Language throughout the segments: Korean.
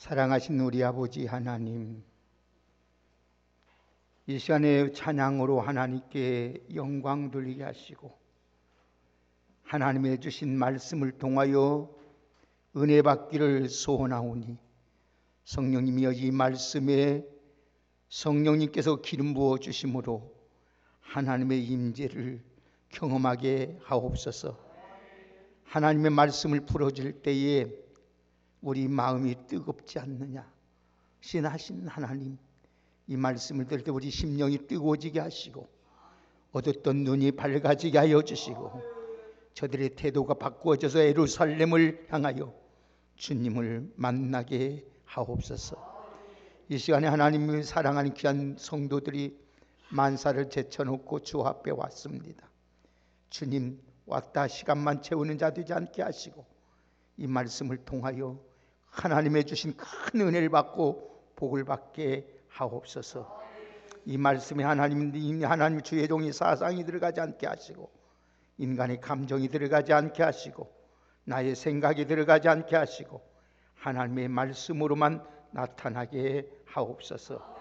사랑하신 우리 아버지 하나님, 이 시간에 찬양으로 하나님께 영광 돌리게 하시고 하나님의 주신 말씀을 통하여 은혜 받기를 소원하오니 성령님이여 이 말씀에 성령님께서 기름 부어 주심으로 하나님의 임재를 경험하게 하옵소서. 하나님의 말씀을 풀어질 때에 우리 마음이 뜨겁지 않느냐? 신하신 하나님, 이 말씀을 들을 때 우리 심령이 뜨거워지게 하시고 어둡던 눈이 밝아지게 하여 주시고 저들의 태도가 바꾸어져서 예루살렘을 향하여 주님을 만나게 하옵소서. 이 시간에 하나님을 사랑하는 귀한 성도들이 만사를 제쳐놓고 주 앞에 왔습니다. 주님, 왔다 시간만 채우는 자 되지 않게 하시고 이 말씀을 통하여 하나님의 주신 큰 은혜를 받고 복을 받게 하옵소서. 이 말씀에 하나님 주의 종이 사상이 들어가지 않게 하시고 인간의 감정이 들어가지 않게 하시고 나의 생각이 들어가지 않게 하시고 하나님의 말씀으로만 나타나게 하옵소서.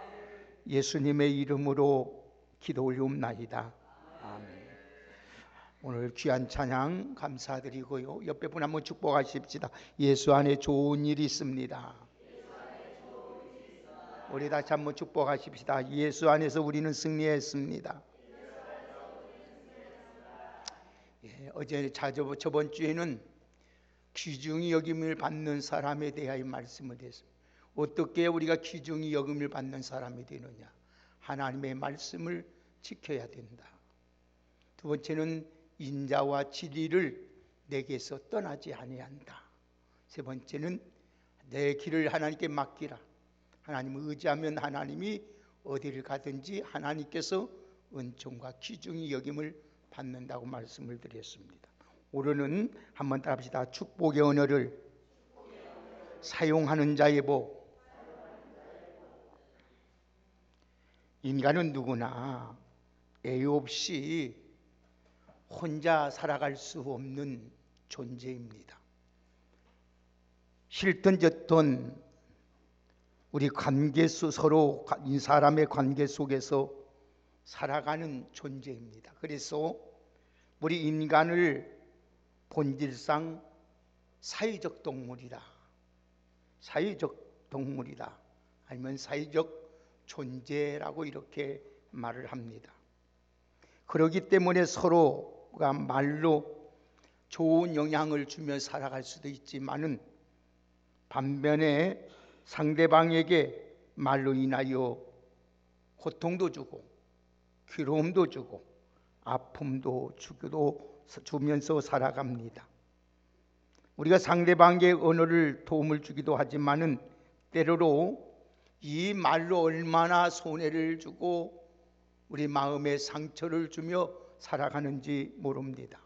예수님의 이름으로 기도 올리옵나이다. 아멘. 오늘 귀한 찬양 감사드리고요, 옆에 분 한번 축복하십시다. 예수 안에 좋은 일이 있습니다. 우리 다시 한번 축복하십시다. 예수 안에서 우리는 승리했습니다. 어제 저번 주에는 귀중히 여김을 받는 사람에 대하여 말씀을 했습니다. 어떻게 우리가 귀중히 여김을 받는 사람이 되느냐? 하나님의 말씀을 지켜야 된다. 두 번째는 인자와 진리를 내게서 떠나지 아니한다. 세 번째는 내 길을 하나님께 맡기라. 하나님을 의지하면 하나님이 어디를 가든지 하나님께서 은총과 귀중히 여김을 받는다고 말씀을 드렸습니다. 오늘은 한번 따라합시다. 축복의 언어를 사용하는 자의 복. 인간은 누구나 애유 없이 혼자 살아갈 수 없는 존재입니다. 싫든 좋든 우리 서로 사람의 관계 속에서 살아가는 존재입니다. 그래서 우리 인간을 본질상 사회적 동물이다, 사회적 동물이다, 아니면 사회적 존재라고 이렇게 말을 합니다. 그렇기 때문에 서로가 말로 좋은 영향을 주며 살아갈 수도 있지만은 반면에 상대방에게 말로 인하여 고통도 주고 괴로움도 주고 아픔도 주면서 살아갑니다. 우리가 상대방에게 언어를 도움을 주기도 하지만은 때로로 이 말로 얼마나 손해를 주고 우리 마음에 상처를 주며 살아가는지 모릅니다.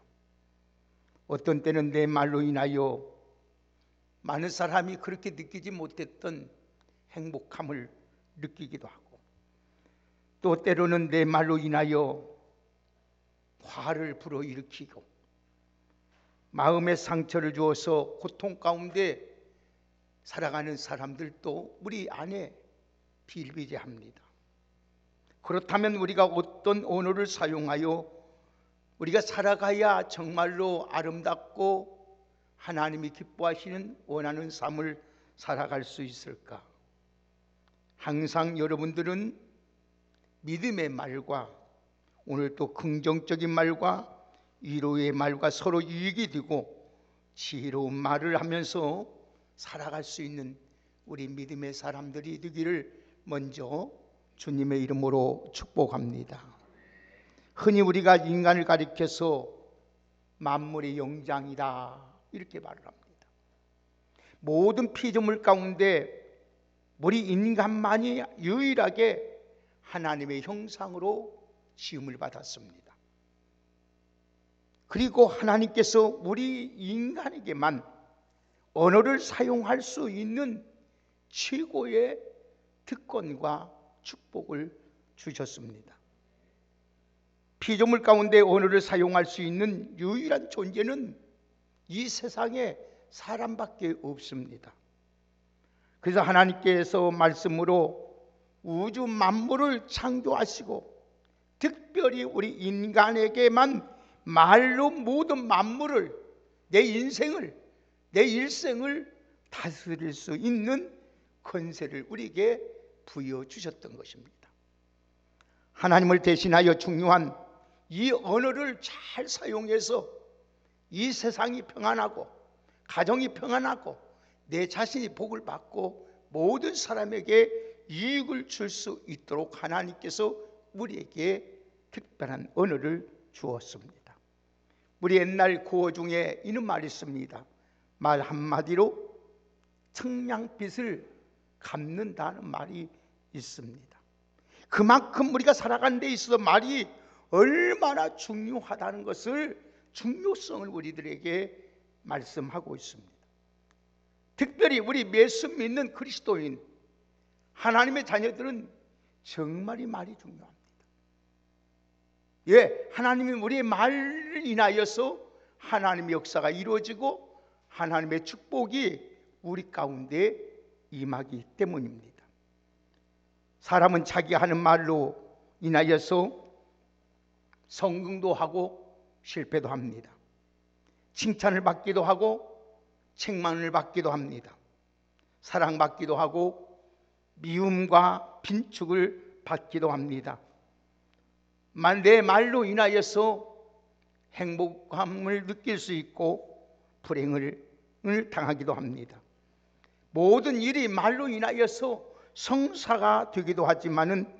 어떤 때는 내 말로 인하여 많은 사람이 그렇게 느끼지 못했던 행복함을 느끼기도 하고, 또 때로는 내 말로 인하여 화를 불어일으키고 마음에 상처를 주어서 고통 가운데 살아가는 사람들도 우리 안에 비일비재합니다. 그렇다면 우리가 어떤 언어를 사용하여 우리가 살아가야 정말로 아름답고 하나님이 기뻐하시는 원하는 삶을 살아갈 수 있을까? 항상 여러분들은 믿음의 말과 오늘 또 긍정적인 말과 위로의 말과 서로 유익이 되고 지혜로운 말을 하면서 살아갈 수 있는 우리 믿음의 사람들이 되기를 먼저 주님의 이름으로 축복합니다. 흔히 우리가 인간을 가리켜서 만물의 영장이다 이렇게 말을 합니다. 모든 피조물 가운데 우리 인간만이 유일하게 하나님의 형상으로 지음을 받았습니다. 그리고 하나님께서 우리 인간에게만 언어를 사용할 수 있는 최고의 특권과 축복을 주셨습니다. 피조물 가운데 언어를 사용할 수 있는 유일한 존재는 이 세상에 사람밖에 없습니다. 그래서 하나님께서 말씀으로 우주 만물을 창조하시고 특별히 우리 인간에게만 말로 모든 만물을, 내 인생을, 내 일생을 다스릴 수 있는 권세를 우리에게 부여주셨던 것입니다. 하나님을 대신하여 중요한 이 언어를 잘 사용해서 이 세상이 평안하고 가정이 평안하고 내 자신이 복을 받고 모든 사람에게 이익을 줄 수 있도록 하나님께서 우리에게 특별한 언어를 주었습니다. 우리 옛날 구어 중에 이런 말이 있습니다. 말 한마디로 청량빛을 갚는다는 말이 있습니다. 그만큼 우리가 살아가는 데 있어서 말이 얼마나 중요하다는 것을, 중요성을 우리들에게 말씀하고 있습니다. 특별히 우리 예수 믿는 그리스도인 하나님의 자녀들은 정말 이 말이 중요합니다. 하나님이 우리의 말을 인하여서 하나님의 역사가 이루어지고 하나님의 축복이 우리 가운데 임하기 때문입니다. 사람은 자기 하는 말로 인하여서 성공도 하고 실패도 합니다. 칭찬을 받기도 하고 책망을 받기도 합니다. 사랑받기도 하고 미움과 빈축을 받기도 합니다. 내 말로 인하여서 행복함을 느낄 수 있고 불행을 당하기도 합니다. 모든 일이 말로 인하여서 성사가 되기도 하지만은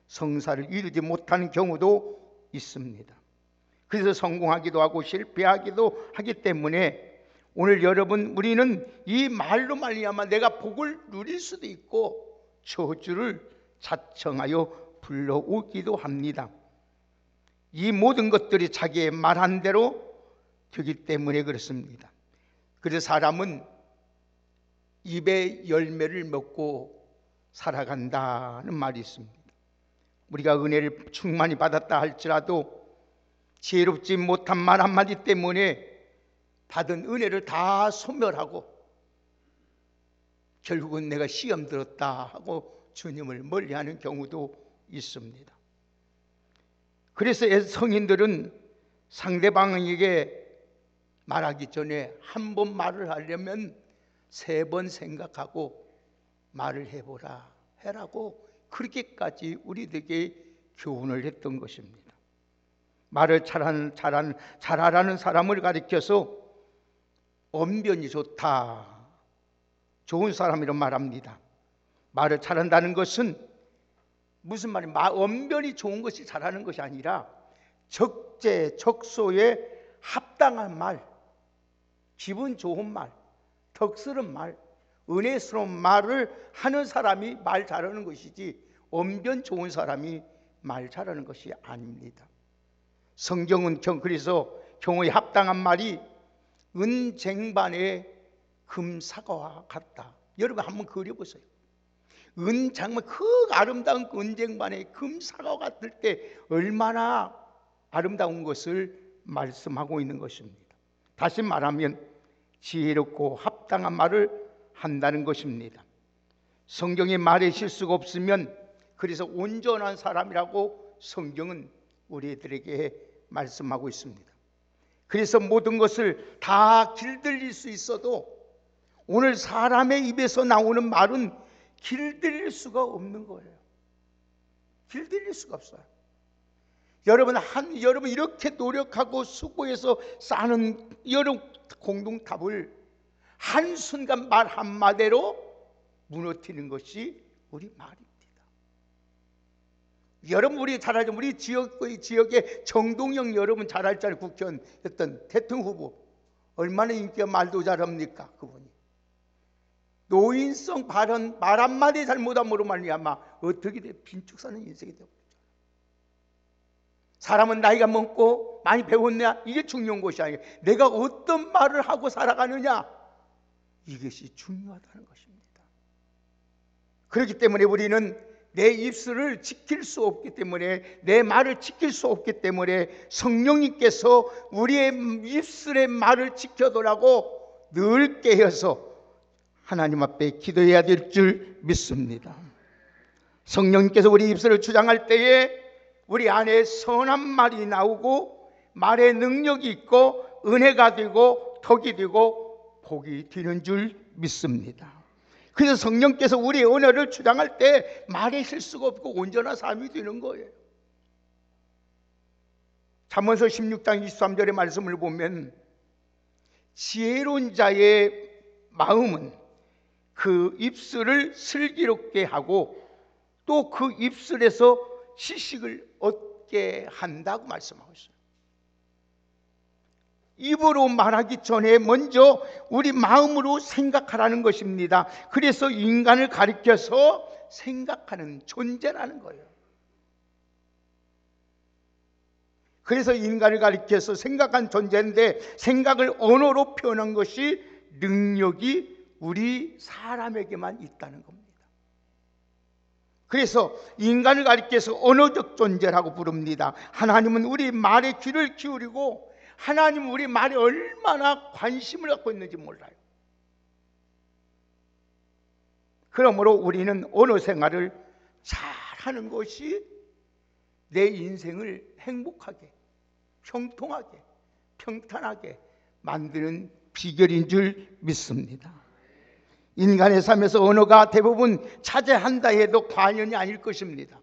성사를 이루지 못하는 경우도 있습니다. 그래서 성공하기도 하고 실패하기도 하기 때문에 오늘 여러분, 우리는 이 말로 말미암아 내가 복을 누릴 수도 있고 저주를 자청하여 불러오기도 합니다. 이 모든 것들이 자기의 말한 대로 되기 때문에 그렇습니다. 그래서 사람은 입의 열매를 먹고 살아간다는 말이 있습니다. 우리가 은혜를 충만히 받았다 할지라도 지혜롭지 못한 말 한마디 때문에 받은 은혜를 다 소멸하고 결국은 내가 시험 들었다 하고 주님을 멀리하는 경우도 있습니다. 그래서 성인들은 상대방에게 말하기 전에 한 번 말을 하려면 3번 생각하고 말을 해라고 그렇게까지 우리들에게 교훈을 했던 것입니다. 말을 잘하라는 사람을 가리켜서 언변이 좋다, 좋은 사람이라고 말합니다. 말을 잘한다는 것은 무슨 말이에요? 언변이 좋은 것이 잘하는 것이 아니라 적재적소에 합당한 말, 기분 좋은 말, 덕스러운 말, 은혜스러운 말을 하는 사람이 말 잘하는 것이지 언변 좋은 사람이 말 잘하는 것이 아닙니다. 성경은 그래서 경우에 합당한 말이 은쟁반의 금사과와 같다. 여러분 한번 그려보세요. 정말 그 아름다운 은쟁반의 금사과 같을 때 얼마나 아름다운 것을 말씀하고 있는 것입니다. 다시 말하면 지혜롭고 합당한 말을 한다는 것입니다. 성경에 말에 실수가 없으면 그래서 온전한 사람이라고 성경은 우리들에게 말씀하고 있습니다. 그래서 모든 것을 다 길들일 수 있어도 오늘 사람의 입에서 나오는 말은 길들일 수가 없는 거예요. 길들일 수가 없어요. 여러분 이렇게 노력하고 수고해서 쌓는 여러 공동탑을 한순간 말 한마디로 무너뜨리는 것이 우리 말입니다. 여러분 우리 잘 알죠? 우리 지역의 정동영 여러분 잘 알잖아요. 국회의원했던 대통령 후보 얼마나 인기가 말도 잘합니까? 그분이 노인성 발언 말 한마디 잘못함으로 말미암아 어떻게 돼? 빈축 사는 인생이 되고 사람은 나이가 먹고 많이 배웠냐? 이게 중요한 것이 아니에요. 내가 어떤 말을 하고 살아가느냐? 이것이 중요하다는 것입니다. 그렇기 때문에 우리는 내 입술을 지킬 수 없기 때문에 내 말을 지킬 수 없기 때문에 성령님께서 우리의 입술의 말을 지켜도라고 늘 깨어서 하나님 앞에 기도해야 될 줄 믿습니다. 성령께서 우리 입술을 주장할 때에 우리 안에 선한 말이 나오고 말의 능력이 있고 은혜가 되고 덕이 되고 복이 되는 줄 믿습니다. 그래서 성령께서 우리의 언어를 주장할 때 말에 실수가 없고 온전한 삶이 되는 거예요. 잠언서 16장 23절의 말씀을 보면 지혜로운 자의 마음은 그 입술을 슬기롭게 하고 또 그 입술에서 지식을 얻게 한다고 말씀하고 있어요. 입으로 말하기 전에 먼저 우리 마음으로 생각하라는 것입니다. 그래서 인간을 가리켜서 생각하는 존재라는 거예요. 그래서 인간을 가리켜서 생각한 존재인데 생각을 언어로 표현한 것이 능력이 우리 사람에게만 있다는 겁니다. 그래서 인간을 가리켜서 언어적 존재라고 부릅니다. 하나님은 우리 말에 귀를 기울이고 하나님은 우리 말에 얼마나 관심을 갖고 있는지 몰라요. 그러므로 우리는 언어 생활을 잘하는 것이 내 인생을 행복하게, 평통하게, 평탄하게 만드는 비결인 줄 믿습니다. 인간의 삶에서 언어가 대부분 차지한다 해도 과언이 아닐 것입니다.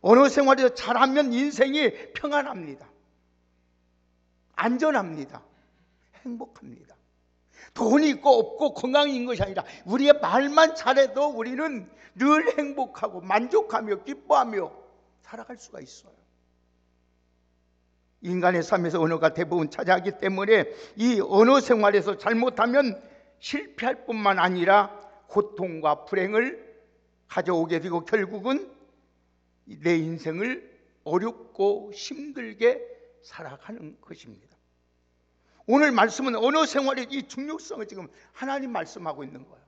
언어 생활에서 잘하면 인생이 평안합니다. 안전합니다. 행복합니다. 돈이 있고 없고 건강이 있는 것이 아니라 우리의 말만 잘해도 우리는 늘 행복하고 만족하며 기뻐하며 살아갈 수가 있어요. 인간의 삶에서 언어가 대부분 차지하기 때문에 이 언어 생활에서 잘못하면 실패할 뿐만 아니라 고통과 불행을 가져오게 되고 결국은 내 인생을 어렵고 힘들게 살아가는 것입니다. 오늘 말씀은 언어 생활의 이 중요성을 지금 하나님 말씀하고 있는 거예요.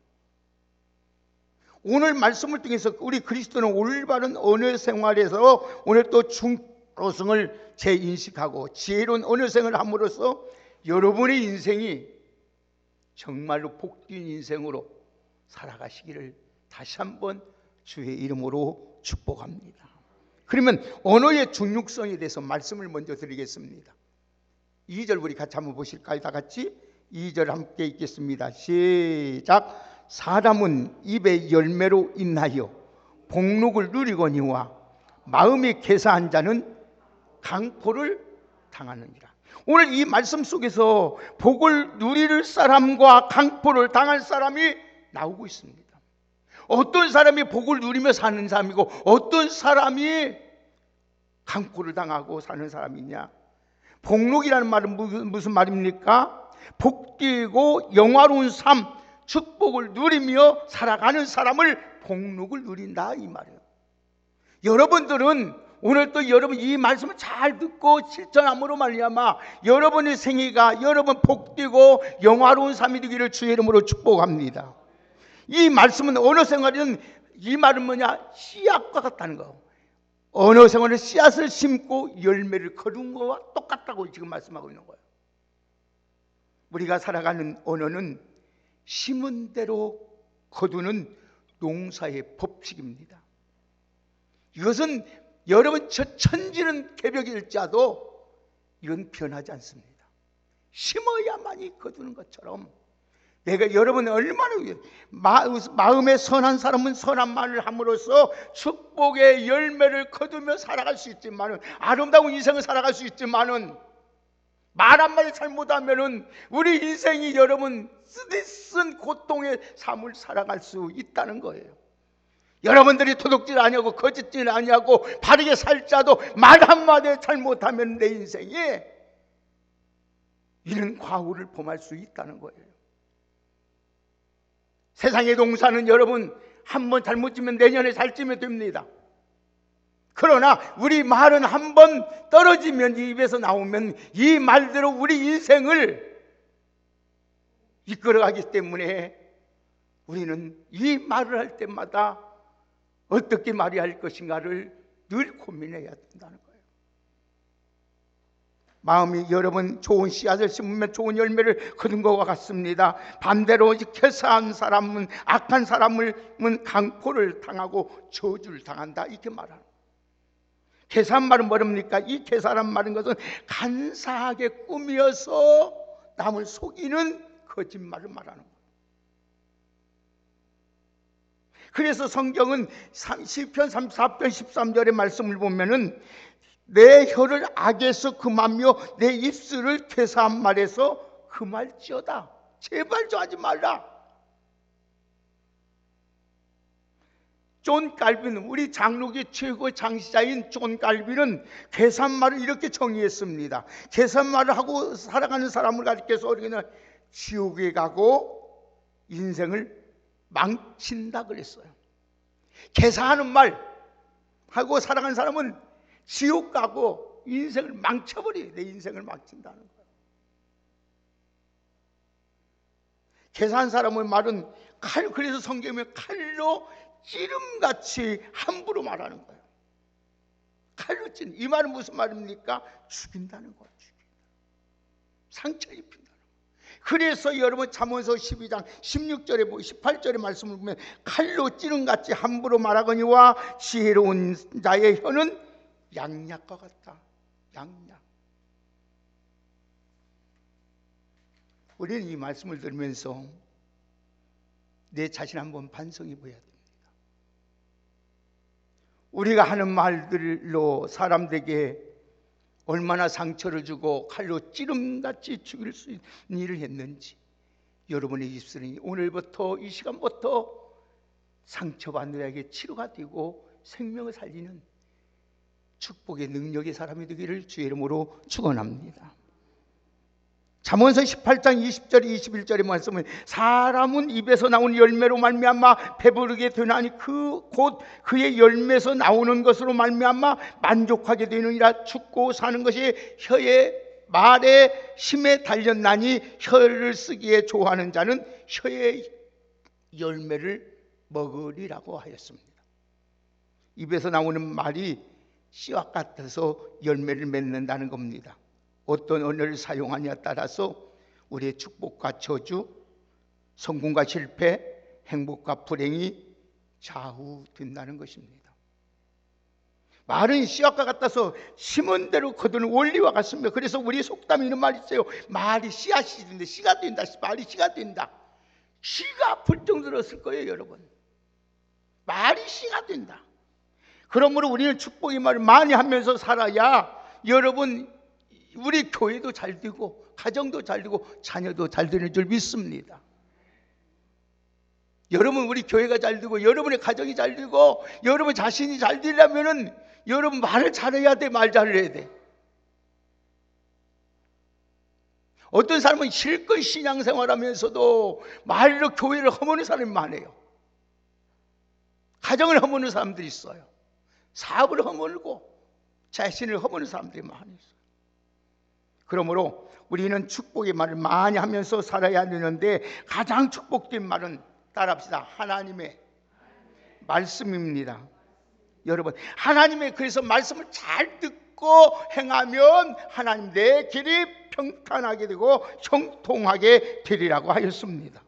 오늘 말씀을 통해서 우리 그리스도는 올바른 언어 생활에서 오늘 또 중요성을 재인식하고 지혜로운 언어 생활을 함으로써 여러분의 인생이 정말로 복된 인생으로 살아가시기를 다시 한번 주의 이름으로 축복합니다. 그러면 언어의 중요성에 대해서 말씀을 먼저 드리겠습니다. 2절 우리 같이 한번 보실까요? 다 같이 2절 함께 읽겠습니다. 시작. 사람은 입의 열매로 인하여 복록을 누리거니와 마음이 개사한 자는 강포를 당하느니라. 오늘 이 말씀 속에서 복을 누릴 사람과 강포를 당할 사람이 나오고 있습니다. 어떤 사람이 복을 누리며 사는 사람이고 어떤 사람이 강포를 당하고 사는 사람이냐. 복록이라는 말은 무슨 말입니까? 복되고 영화로운 삶, 축복을 누리며 살아가는 사람을 복록을 누린다 이 말이에요. 여러분들은 오늘 또 여러분 이 말씀을 잘 듣고 실천함으로 말미암아 여러분의 생애가 여러분 복되고 영화로운 삶이 되기를 주의 이름으로 축복합니다. 이 말씀은 언어 생활은 이 말은 뭐냐? 씨앗과 같다는 거. 언어 생활은 씨앗을 심고 열매를 거둔 것과 똑같다고 지금 말씀하고 있는 거예요. 우리가 살아가는 언어는 심은 대로 거두는 농사의 법칙입니다. 이것은 여러분 저 천지는 개벽일자도 이건 변하지 않습니다. 심어야만이 거두는 것처럼 내가 여러분이 얼마나 마음에 선한 사람은 선한 말을 함으로써 축복의 열매를 거두며 살아갈 수 있지만은 아름다운 인생을 살아갈 수 있지만은 말 한마디 잘못하면은 우리 인생이 여러분 쓰디쓴 고통의 삶을 살아갈 수 있다는 거예요. 여러분들이 도둑질 아니하고 거짓질 아니하고 바르게 살자도 말 한마디 잘못하면 내 인생에 이런 과오를 범할 수 있다는 거예요. 세상의 농사는 여러분 한 번 잘못 지면 내년에 잘 지면 됩니다. 그러나 우리 말은 한 번 떨어지면 입에서 나오면 이 말대로 우리 인생을 이끌어가기 때문에 우리는 이 말을 할 때마다 어떻게 말해야 할 것인가를 늘 고민해야 된다는 거예요. 마음이 여러분 좋은 씨앗을 심으면 좋은 열매를 거둔 것과 같습니다. 반대로 괴사한 사람은, 악한 사람은 강포를 당하고 저주를 당한다, 이렇게 말하는. 괴사한 말은 뭐랍니까? 이 괴사란 말인 것은 간사하게 꾸며서 남을 속이는 거짓말을 말하는 거예요. 그래서 성경은 시편 34편 13절의 말씀을 보면은 내 혀를 악에서 금하며 내 입술을 괴사한 말에서 금할지어다. 제발 좀 하지 말라. 존 칼빈은, 우리 장로교 최고의 장시자인 존 칼빈은 괴사말을 이렇게 정의했습니다. 괴사말을 하고 살아가는 사람을 가리켜서 우리는 지옥에 가고 인생을 망친다 그랬어요. 괴사하는 말 하고 살아가는 사람은 지옥 가고 인생을 망쳐버려요. 내 인생을 망친다는 거예요. 괴사한 사람의 말은 그래서 성경에 칼로 찌름같이 함부로 말하는 거예요. 칼로 찌는, 이 말은 무슨 말입니까? 죽인다는 거예요. 상처 입힌다는 거예요. 그래서 여러분 잠언서 12장 16절에 18절의 말씀을 보면 칼로 찌름같이 함부로 말하거니와 지혜로운 자의 혀는 양약과 같다. 양약. 우리는 이 말씀을 들으면서 내 자신 한번 반성해 봐야 됩니다. 우리가 하는 말들로 사람들에게 얼마나 상처를 주고 칼로 찌름같이 죽일 수 있는 일을 했는지, 여러분의 입술이 오늘부터 이 시간부터 상처받는 자에게 치료가 되고 생명을 살리는 축복의 능력의 사람이 되기를 주의 이름으로 축원합니다. 잠언서 18장 20절 21절의 말씀은 사람은 입에서 나온 열매로 말미암아 배부르게 되나니 곧 그의 열매에서 나오는 것으로 말미암아 만족하게 되느니라. 죽고 사는 것이 혀의 말에 힘에 달렸나니 혀를 쓰기에 좋아하는 자는 혀의 열매를 먹으리라고 하였습니다. 입에서 나오는 말이 씨앗 같아서 열매를 맺는다는 겁니다. 어떤 언어를 사용하냐에 따라서 우리의 축복과 저주, 성공과 실패, 행복과 불행이 좌우된다는 것입니다. 말은 씨앗과 같아서 심은 대로 거두는 원리와 같습니다. 그래서 우리 속담에 이런 말이 있어요. 말이 씨앗이 된다, 씨가 된다, 말이 씨가 된다. 씨가 아플 정도로 쓸 거예요, 여러분. 말이 씨가 된다. 그러므로 우리는 축복의 말을 많이 하면서 살아야 여러분, 우리 교회도 잘 되고 가정도 잘 되고 자녀도 잘 되는 줄 믿습니다. 여러분, 우리 교회가 잘 되고 여러분의 가정이 잘 되고 여러분 자신이 잘 되려면은 여러분 말을 잘해야 돼, 말 잘해야 돼. 어떤 사람은 실컷 신앙생활하면서도 말로 교회를 허무는 사람이 많아요. 가정을 허무는 사람들이 있어요. 사업을 허물고 자신을 허무는 사람들이 많이 있어요. 그러므로 우리는 축복의 말을 많이 하면서 살아야 되는데 가장 축복된 말은 따라합시다. 하나님의 말씀입니다. 여러분, 하나님의 그래서 말씀을 잘 듣고 행하면 하나님 내 길이 평탄하게 되고 형통하게 되리라고 하였습니다.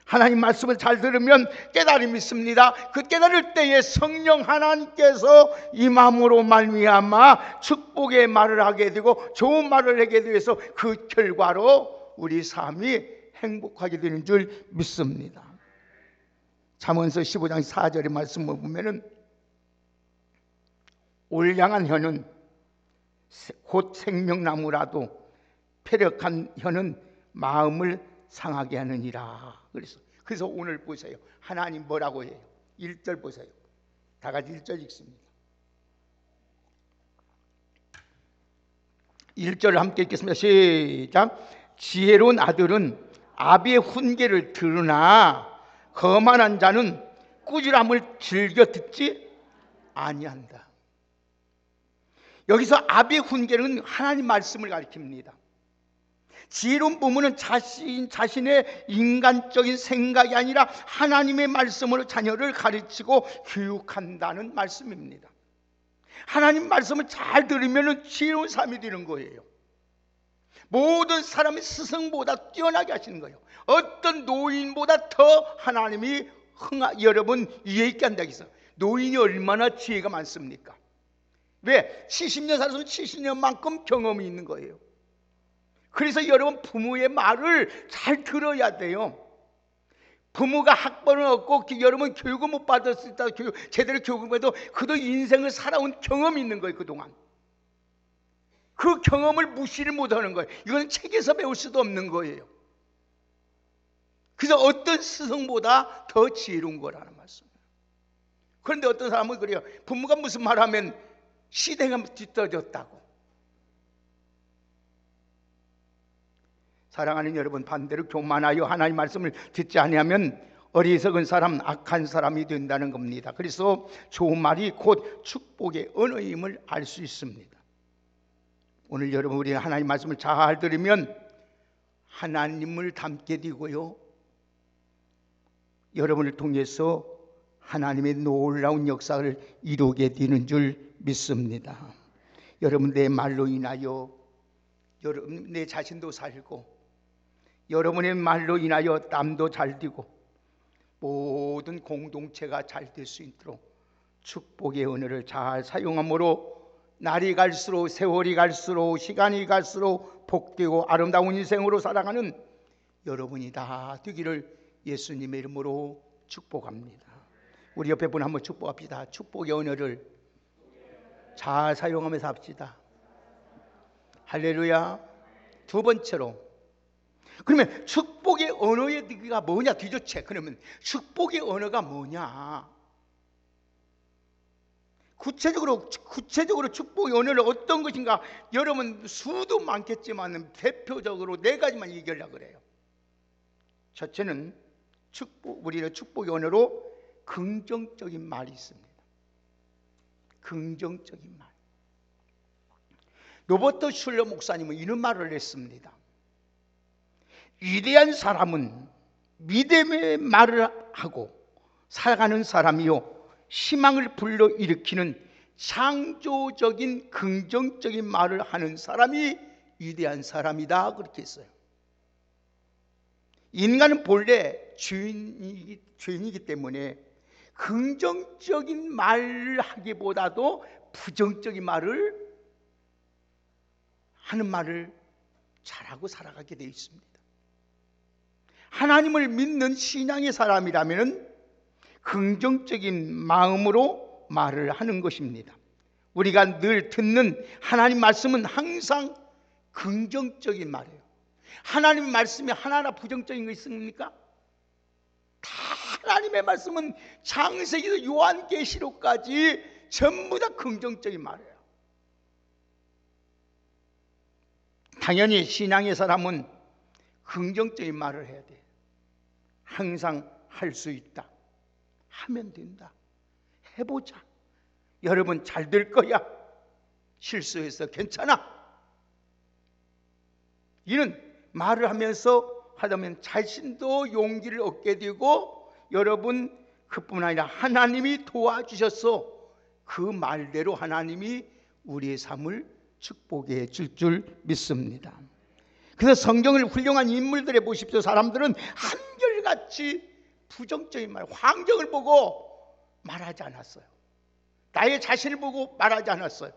하나님 말씀을 잘 들으면 깨달음이 있습니다. 그 깨달을 때에 성령 하나님께서 임함으로 말미암아 축복의 말을 하게 되고 좋은 말을 하게 되어서 그 결과로 우리 삶이 행복하게 되는 줄 믿습니다. 잠언서 15장 4절의 말씀을 보면은 올량한 혀는 곧 생명나무라도 패력한 혀는 마음을 상하게 하느니라. 그래서 오늘 보세요. 하나님 뭐라고 해요? 1절 보세요. 다 같이 1절 읽습니다. 1절을 함께 읽겠습니다. 시작. 지혜로운 아들은 아비의 훈계를 들으나 거만한 자는 꾸지람을 즐겨 듣지 아니한다. 여기서 아비의 훈계는 하나님 말씀을 가리킵니다. 지혜로운 부모는 자신의 인간적인 생각이 아니라 하나님의 말씀으로 자녀를 가르치고 교육한다는 말씀입니다. 하나님 말씀을 잘 들으면 지혜로운 삶이 되는 거예요. 모든 사람이 스승보다 뛰어나게 하시는 거예요. 어떤 노인보다 더 하나님이 여러분 이해 있게 한다고 해서 노인이 얼마나 지혜가 많습니까? 왜? 70년 살았으면 70년만큼 경험이 있는 거예요. 그래서 여러분 부모의 말을 잘 들어야 돼요. 부모가 학벌은 없고 여러분 교육을 못 받았을 때 제대로 교육을 받아도 그도 인생을 살아온 경험이 있는 거예요. 그동안 그 경험을 무시를 못하는 거예요. 이건 책에서 배울 수도 없는 거예요. 그래서 어떤 스승보다 더 지혜로운 거라는 말씀이에요. 그런데 어떤 사람은 그래요. 부모가 무슨 말하면 시대가 뒤떨어졌다고. 사랑하는 여러분, 반대로 교만하여 하나님 말씀을 듣지 아니하면 어리석은 사람, 악한 사람이 된다는 겁니다. 그래서 좋은 말이 곧 축복의 언어임을 알 수 있습니다. 오늘 여러분 우리 하나님 말씀을 잘 들으면 하나님을 닮게 되고요, 여러분을 통해서 하나님의 놀라운 역사를 이루게 되는 줄 믿습니다. 여러분 내 말로 인하여 여러분 내 자신도 살고, 여러분의 말로 인하여 땀도 잘 뛰고 모든 공동체가 잘 될 수 있도록 축복의 언어를 잘 사용함으로 날이 갈수록, 세월이 갈수록, 시간이 갈수록 복되고 아름다운 인생으로 살아가는 여러분이 다 되기를 예수님의 이름으로 축복합니다. 우리 옆에 분 한번 축복합시다. 축복의 언어를 잘 사용하면서 합시다. 할렐루야. 두 번째로, 그러면 축복의 언어의 얘기가 뭐냐 도대체? 그러면 축복의 언어가 뭐냐? 구체적으로 축복의 언어는 어떤 것인가? 여러분 수도 많겠지만 대표적으로 4가지만 얘기하려고 그래요. 첫째는 우리는 축복의 언어로 긍정적인 말이 있습니다. 긍정적인 말. 로버트 슐러 목사님은 이런 말을 했습니다. 위대한 사람은 믿음의 말을 하고 살아가는 사람이요, 희망을 불러일으키는 창조적인 긍정적인 말을 하는 사람이 위대한 사람이다, 그렇게 했어요. 인간은 본래 죄인이기 때문에 긍정적인 말을 하기보다도 부정적인 말을 하는 말을 잘하고 살아가게 되어 있습니다. 하나님을 믿는 신앙의 사람이라면 긍정적인 마음으로 말을 하는 것입니다. 우리가 늘 듣는 하나님 말씀은 항상 긍정적인 말이에요. 하나님 말씀이 하나하나 부정적인 거 있습니까? 다 하나님의 말씀은 창세기에서 요한계시록까지 전부 다 긍정적인 말이에요. 당연히 신앙의 사람은 긍정적인 말을 해야 돼. 항상 할 수 있다, 하면 된다, 해보자, 여러분 잘 될 거야, 실수해서 괜찮아, 이는 말을 하면서 하다면 자신도 용기를 얻게 되고, 여러분 그뿐 아니라 하나님이 도와주셔서 그 말대로 하나님이 우리의 삶을 축복해 줄 줄 믿습니다. 그래서 성경을 훌륭한 인물들에 보십시오. 사람들은 한결같이 부정적인 말, 환경을 보고 말하지 않았어요. 나의 자신을 보고 말하지 않았어요.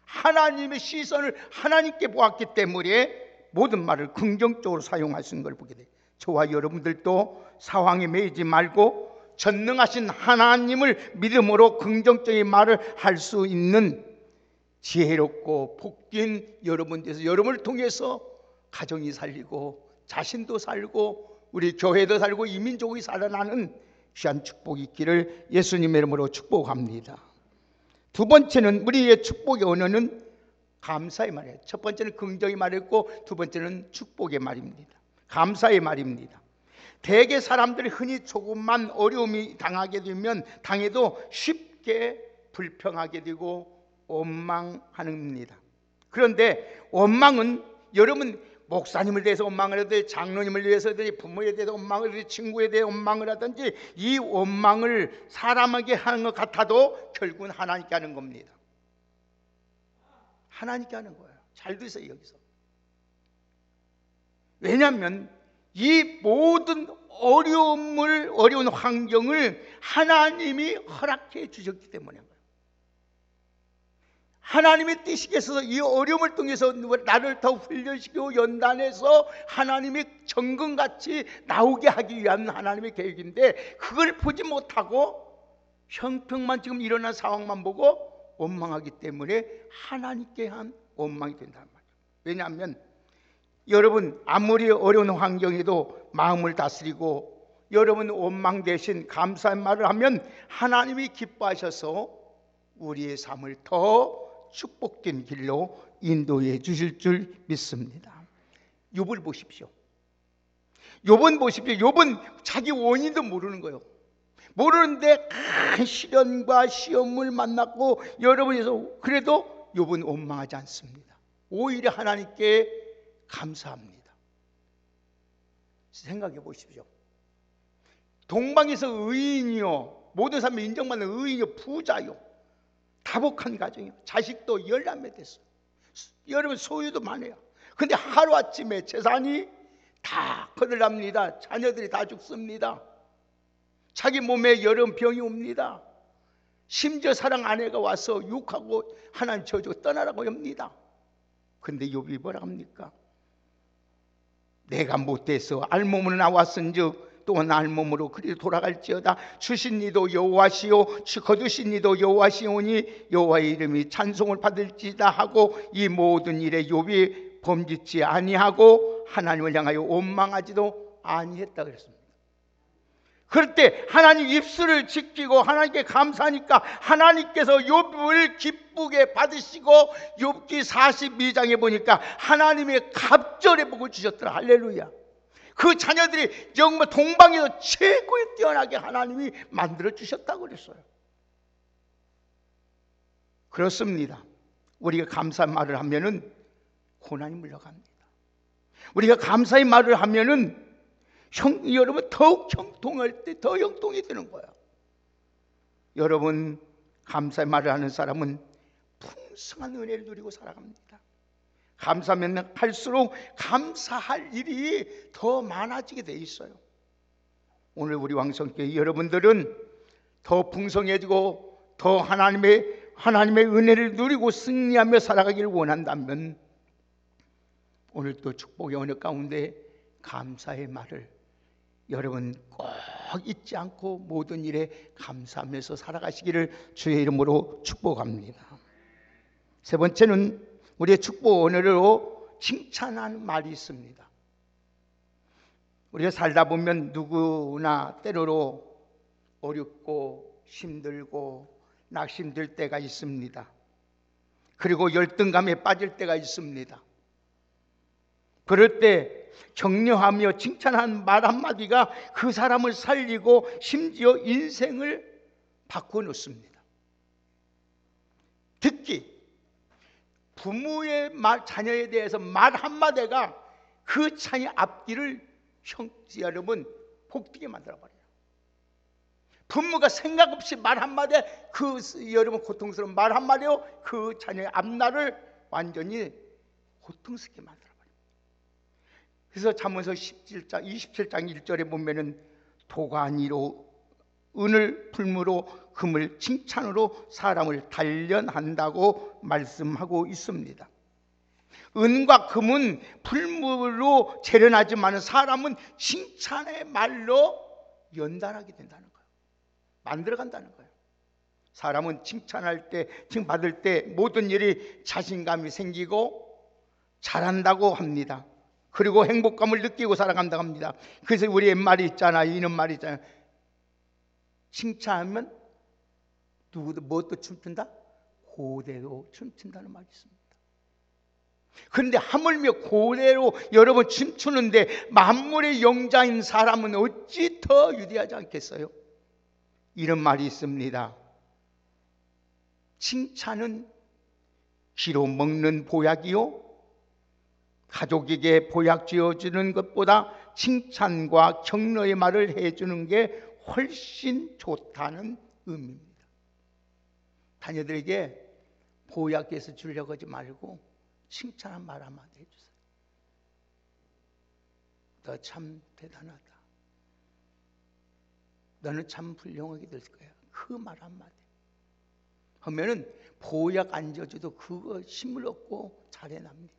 하나님의 시선을 하나님께 보았기 때문에 모든 말을 긍정적으로 사용하시는 걸 보게 돼요. 저와 여러분들도 상황에 매이지 말고 전능하신 하나님을 믿음으로 긍정적인 말을 할 수 있는 지혜롭고 복된 여러분 돼서 여러분을 통해서 가정이 살리고 자신도 살고 우리 교회도 살고 이민족이 살아나는 귀한 축복이 있기를 예수님의 이름으로 축복합니다. 두 번째는 우리의 축복의 언어는 감사의 말이에요. 첫 번째는 긍정의 말이었고 두 번째는 축복의 말입니다. 감사의 말입니다. 대개 사람들이 흔히 조금만 어려움이 당해도 쉽게 불평하게 되고 원망합니다. 그런데 원망은 여러분 목사님을 대해서 원망을 하든지 장로님을 위해서 하든지 부모에 대해서 원망을 하든지 친구에 대해 원망을 하든지 이 원망을 사람에게 하는 것 같아도 결국은 하나님께 하는 겁니다. 하나님께 하는 거예요. 잘 드세요. 여기서 왜냐하면 이 모든 어려운 환경을 하나님이 허락해 주셨기 때문에 하나님의 뜻이겠어서 이 어려움을 통해서 나를 더 훈련시키고 연단해서 하나님이 정금같이 나오게 하기 위한 하나님의 계획인데 그걸 보지 못하고 형평만 지금 일어난 상황만 보고 원망하기 때문에 하나님께 한 원망이 된다는 말이에요. 왜냐하면 여러분 아무리 어려운 환경에도 마음을 다스리고 여러분 원망 대신 감사의 말을 하면 하나님이 기뻐하셔서 우리의 삶을 더 축복된 길로 인도해 주실 줄 믿습니다. 욥을 보십시오. 욥은 보십시오. 욥은 자기 원인도 모르는 거예요. 모르는데 큰 시련과 시험을 만났고 여러분에서 그래도 욥은 원망하지 않습니다. 오히려 하나님께 감사합니다. 생각해 보십시오. 동방에서 의인이요, 모든 사람이 인정받는 의인이요, 부자요, 다복한 가정이요, 자식도 10남매 됐어요. 여러분 소유도 많아요. 근데 하루아침에 재산이 다 거들납니다. 자녀들이 다 죽습니다. 자기 몸에 여러 병이 옵니다. 심지어 사랑 아내가 와서 욕하고 하나님 저주고 떠나라고 합니다. 근데 욥이 뭐라 합니까? 내가 못돼서 알몸으로 나왔은즉 또한 알몸으로 그리 돌아갈지어다. 주신 이도 여호와시오 거두신 이도 여호와시오니 여호와의 이름이 찬송을 받을지다 하고 이 모든 일에 욥이 범짓지 아니하고 하나님을 향하여 원망하지도 아니했다 그랬습니다. 그럴 때 하나님 입술을 지키고 하나님께 감사하니까 하나님께서 욥을 기쁘게 받으시고 욥기 42장에 보니까 하나님의 갑절의 복을 주셨더라. 할렐루야. 그 자녀들이 정말 동방에서 최고에 뛰어나게 하나님이 만들어 주셨다고 그랬어요. 그렇습니다. 우리가 감사의 말을 하면은 고난이 물러갑니다. 우리가 감사의 말을 하면은 여러분 더욱 형통할 때 더 형통이 되는 거야. 여러분 감사의 말을 하는 사람은 풍성한 은혜를 누리고 살아갑니다. 감사하면 할수록 감사할 일이 더 많아지게 돼 있어요. 오늘 우리 왕성교회 여러분들은 더 풍성해지고 더 하나님의 은혜를 누리고 승리하며 살아가기를 원한다면 오늘 또 축복의 언어 가운데 감사의 말을 여러분 꼭 잊지 않고 모든 일에 감사하면서 살아가시기를 주의 이름으로 축복합니다. 세 번째는 우리의 축복 언어로 칭찬하는 말이 있습니다. 우리가 살다 보면 누구나 때로로 어렵고 힘들고 낙심될 때가 있습니다. 그리고 열등감에 빠질 때가 있습니다. 그럴 때 격려하며 칭찬한 말 한마디가 그 사람을 살리고 심지어 인생을 바꾸어 놓습니다. 특히 부모의 자녀에 대해서 말 한마디가 그 자녀의 앞길을 여러분 복되게 만들어버려요. 부모가 생각 없이 말 한마디 여러분 고통스러운 말 한마디로 그 자녀의 앞날을 완전히 고통스럽게 만들어버려요. 그래서 잠언서 27장 1절에 보면은 도가니로 은을 풀무로 금을 칭찬으로 사람을 단련한다고 말씀하고 있습니다. 은과 금은 풀무로 재련하지만 사람은 칭찬의 말로 연단하게 된다는 거예요. 만들어간다는 거예요. 사람은 칭찬할 때, 칭찬받을 때 모든 일이 자신감이 생기고 잘한다고 합니다. 그리고 행복감을 느끼고 살아간다고 합니다. 그래서 우리 옛말이 있잖아요. 이런 말이 있잖아요. 칭찬하면 누구도 무엇도 춤춘다? 고대로 춤춘다는 말이 있습니다. 그런데 하물며 고대로 여러분 춤추는데 만물의 영자인 사람은 어찌 더 유리하지 않겠어요? 이런 말이 있습니다. 칭찬은 기로 먹는 보약이요 가족에게 보약 지어주는 것보다 칭찬과 격려의 말을 해주는 게 훨씬 좋다는 의미입니다. 자녀들에게 보약해서 주려고 하지 말고 칭찬한 말 한마디 해주세요. 너 참 대단하다. 너는 참 훌륭하게 될 거야. 그 말 한마디 하면은 보약 안 져줘도 그거 힘을 얻고 잘해납니다.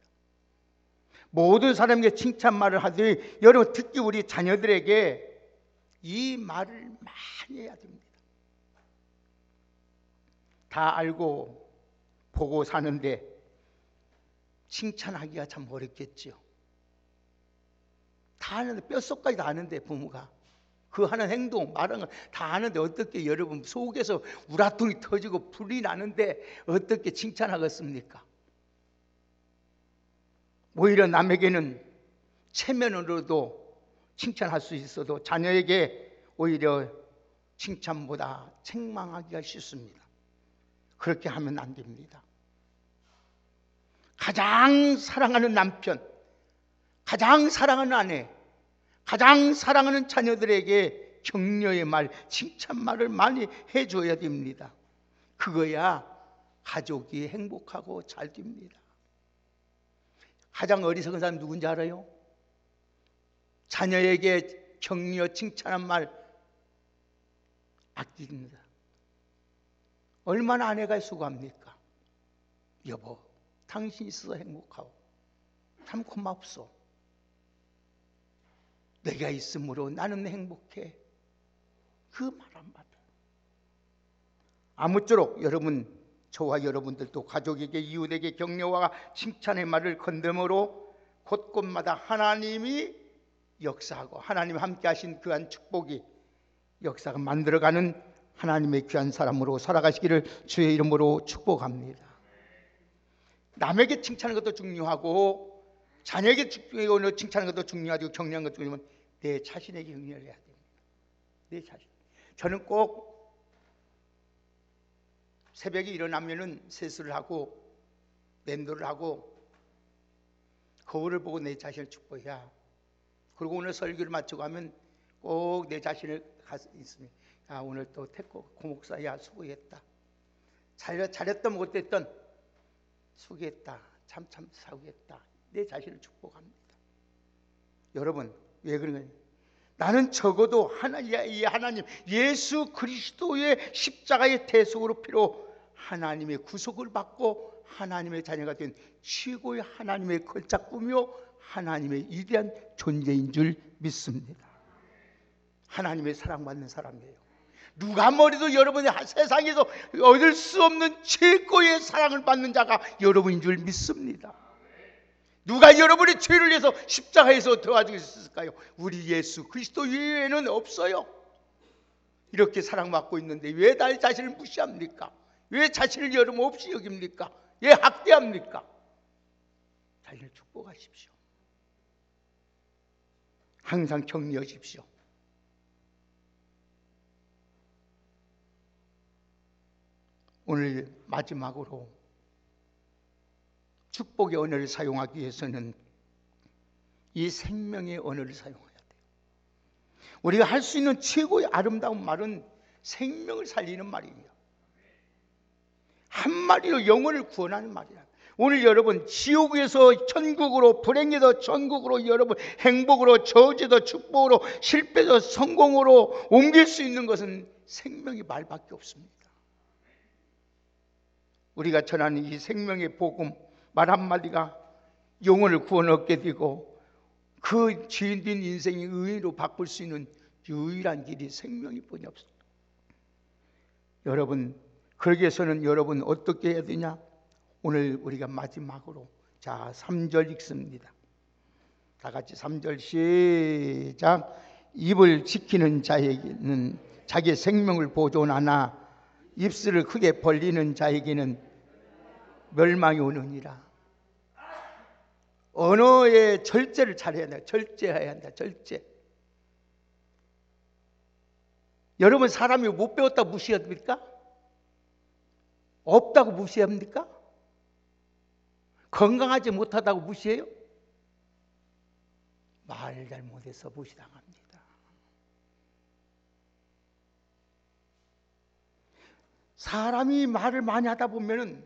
모든 사람에게 칭찬말을 하되 여러분 특히 우리 자녀들에게 이 말을 많이 해야 됩니다. 다 알고 보고 사는데 칭찬하기가 참 어렵겠지요. 다 아는데 뼛속까지 다 아는데 부모가 그 하는 행동 말하는 걸 다 아는데 어떻게 여러분 속에서 우라통이 터지고 불이 나는데 어떻게 칭찬하겠습니까? 오히려 남에게는 체면으로도 칭찬할 수 있어도 자녀에게 오히려 칭찬보다 책망하기가 쉽습니다. 그렇게 하면 안 됩니다. 가장 사랑하는 남편, 가장 사랑하는 아내, 가장 사랑하는 자녀들에게 격려의 말, 칭찬말을 많이 해줘야 됩니다. 그거야 가족이 행복하고 잘 됩니다. 가장 어리석은 사람 누군지 알아요? 자녀에게 격려, 칭찬한 말 아낍니다. 얼마나 아내가 수고합니까? 여보, 당신 있어서 행복하고 참 고맙소. 내가 있으므로 나는 행복해. 그 말 한마디. 아무쪼록 여러분, 저와 여러분들도 가족에게 이웃에게 격려와 칭찬의 말을 건드므로 곳곳마다 하나님이 역사하고 하나님 함께 하신 그한 축복이 역사가 만들어가는 하나님의 귀한 사람으로 살아가시기를 주의 이름으로 축복합니다. 남에게 칭찬하는 것도 중요하고 자녀에게 칭찬하는 것도 중요하고 격려하는 것도 중요하지만 내 자신에게 격려를 해야 됩니다. 내 자신. 저는 꼭 새벽에 일어나면은 세수를 하고 면도를 하고 거울을 보고 내 자신을 축복해야. 그리고 오늘 설교를 마치고 가면 꼭 내 자신을 있으면 야 오늘 또 태코 고목사야 수고했다. 잘했던 못했던 수고했다. 참 수고했다. 내 자신을 축복합니다. 여러분 왜 그런 거예요? 나는 적어도 하나님 예수 그리스도의 십자가의 대속으로 피로 하나님의 구속을 받고 하나님의 자녀가 된 최고의 하나님의 걸작꾸며 하나님의 위대한 존재인 줄 믿습니다. 하나님의 사랑받는 사람이에요. 누가 머리도 여러분이 세상에서 얻을 수 없는 최고의 사랑을 받는 자가 여러분인 줄 믿습니다. 누가 여러분의 죄를 위해서 십자가에서 도와줄 수 있을까요? 우리 예수 그리스도 외에는 없어요. 이렇게 사랑받고 있는데 왜 나 자신을 무시합니까? 왜 자신을 여러분 없이 여깁니까? 왜 학대합니까? 자신을 축복하십시오. 항상 격려하십시오. 오늘 마지막으로 축복의 언어를 사용하기 위해서는 이 생명의 언어를 사용해야 돼요. 우리가 할 수 있는 최고의 아름다운 말은 생명을 살리는 말이에요. 한마디로 영혼을 구원하는 말이야. 오늘 여러분 지옥에서 천국으로, 불행에서 천국으로, 여러분 행복으로, 저주에서 축복으로, 실패에서 성공으로 옮길 수 있는 것은 생명의 말밖에 없습니다. 우리가 전하는 이 생명의 복음 말 한마디가 영혼을 구원 얻게 되고 그 죄인된 인생이 의의로 바꿀 수 있는 유일한 길이 생명일 뿐이 없습니다. 여러분 그러기 위해서는 여러분 어떻게 해야 되냐? 오늘 우리가 마지막으로 자 3절 읽습니다. 다 같이 3절 시작. 입을 지키는 자에게는 자기의 생명을 보존하나 입술을 크게 벌리는 자에게는 멸망이 오느니라. 언어의 절제를 잘해야 한다. 절제해야 한다. 절제. 여러분 사람이 못 배웠다고 무시합니까? 없다고 무시합니까? 건강하지 못하다고 무시해요? 말 잘못해서 무시당합니다. 사람이 말을 많이 하다 보면은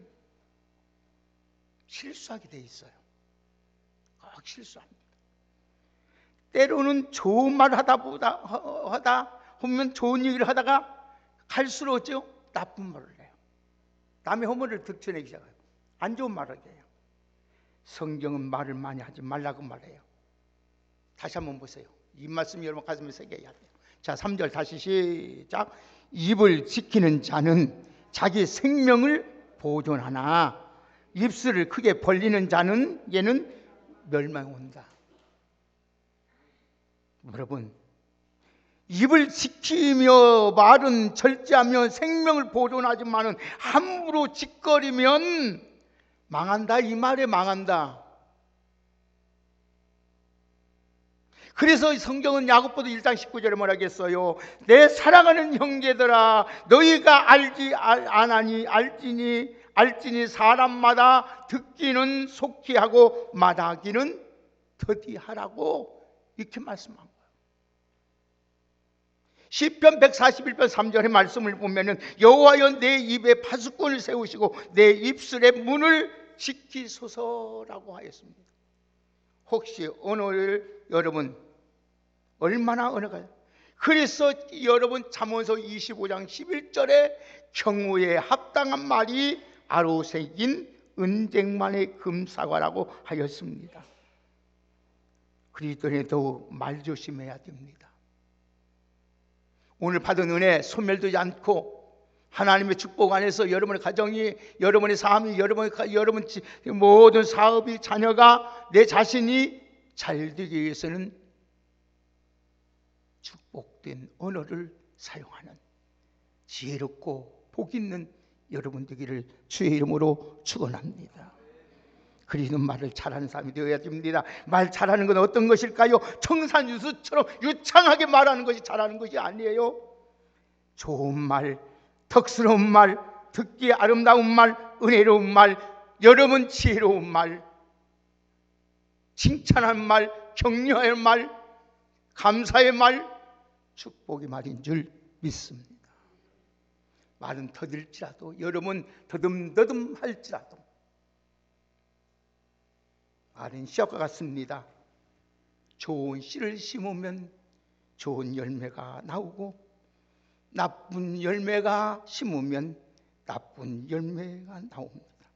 실수하게 돼 있어요. 꼭 실수합니다. 때로는 좋은 말을 하다 보면 좋은 얘기를 하다가 갈수록 어째요? 나쁜 말을 해요. 남의 허물을 드러내기 시작해요. 안 좋은 말을 해요. 성경은 말을 많이 하지 말라고 말해요. 다시 한번 보세요. 이 말씀 여러분 가슴에 새겨야 돼요. 자, 3절 다시 시작. 입을 지키는 자는 자기 생명을 보존하나 입술을 크게 벌리는 자는 얘는 멸망 온다. 여러분, 입을 지키며 말은 절제하며 생명을 보존하지만은 함부로 짓거리면 망한다, 이 말에 망한다. 그래서 성경은 야고보도 1장 19절에 뭐라 했어요? 내 사랑하는 형제들아, 너희가 알지니 사람마다 듣기는 속히 하고 마다하기는 더디하라고 이렇게 말씀한 거예요. 시편 141편 3절의 말씀을 보면은 여호와여 내 입에 파수꾼을 세우시고 내 입술의 문을 지키소서라고 하였습니다. 혹시 언어를 여러분 얼마나 언어가요? 그래서 여러분 잠언서 25장 11절에 경우에 합당한 말이 아로새긴 은쟁만의 금사과라고 하였습니다. 그리스도인이 더욱 말 조심해야 됩니다. 오늘 받은 은혜 소멸되지 않고 하나님의 축복 안에서 여러분의 가정이, 여러분의 삶이, 여러분 모든 사업이, 자녀가, 내 자신이 잘 되기 위해서는 축복된 언어를 사용하는 지혜롭고 복 있는 여러분 되기를 주의 이름으로 축원합니다. 그리는 말을 잘하는 사람이 되어야 됩니다. 말 잘하는 건 어떤 것일까요? 청산유수처럼 유창하게 말하는 것이 잘하는 것이 아니에요. 좋은 말, 덕스러운 말, 듣기에 아름다운 말, 은혜로운 말, 여러분 지혜로운 말, 칭찬한 말, 격려의 말, 감사의 말, 축복의 말인 줄 믿습니다. 말은 더딜지라도, 여러분 더듬더듬 할지라도 말은 씨앗과 같습니다. 좋은 씨를 심으면 좋은 열매가 나오고 나쁜 열매가 심으면 나쁜 열매가 나옵니다.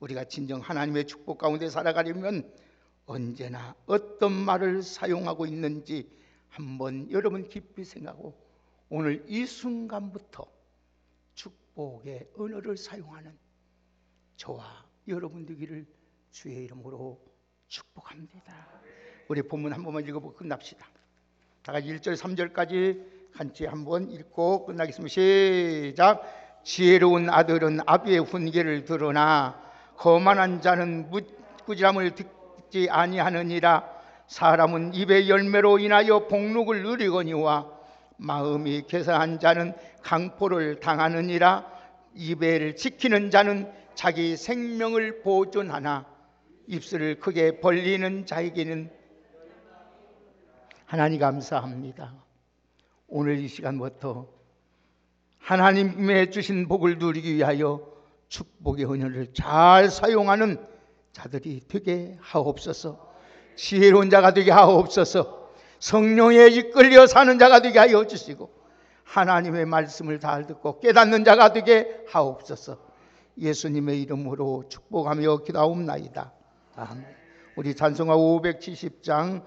우리가 진정 하나님의 축복 가운데 살아가려면 언제나 어떤 말을 사용하고 있는지 한번 여러분 깊이 생각하고 오늘 이 순간부터 축복의 언어를 사용하는 저와 여러분 되기를 주의 이름으로 축복합니다. 우리 본문 한 번만 읽어보고 끝납시다. 다 같이 1절 3절까지 같이 한번 읽고 끝나겠습니다. 시작. 지혜로운 아들은 아비의 훈계를 들으나 거만한 자는 꾸지람을 듣지 아니하느니라. 사람은 입의 열매로 인하여 복록을 누리거니와 마음이 개선한 자는 강포를 당하느니라. 입을 지키는 자는 자기 생명을 보존하나 입술을 크게 벌리는 자에게는 하나님 감사합니다. 오늘 이 시간부터 하나님의 주신 복을 누리기 위하여 축복의 은혜를 잘 사용하는 자들이 되게 하옵소서. 지혜로운 자가 되게 하옵소서. 성령에 이끌려 사는 자가 되게 하여 주시고 하나님의 말씀을 잘 듣고 깨닫는 자가 되게 하옵소서. 예수님의 이름으로 축복하며 기도하옵나이다. 아멘. 우리 찬송가 570장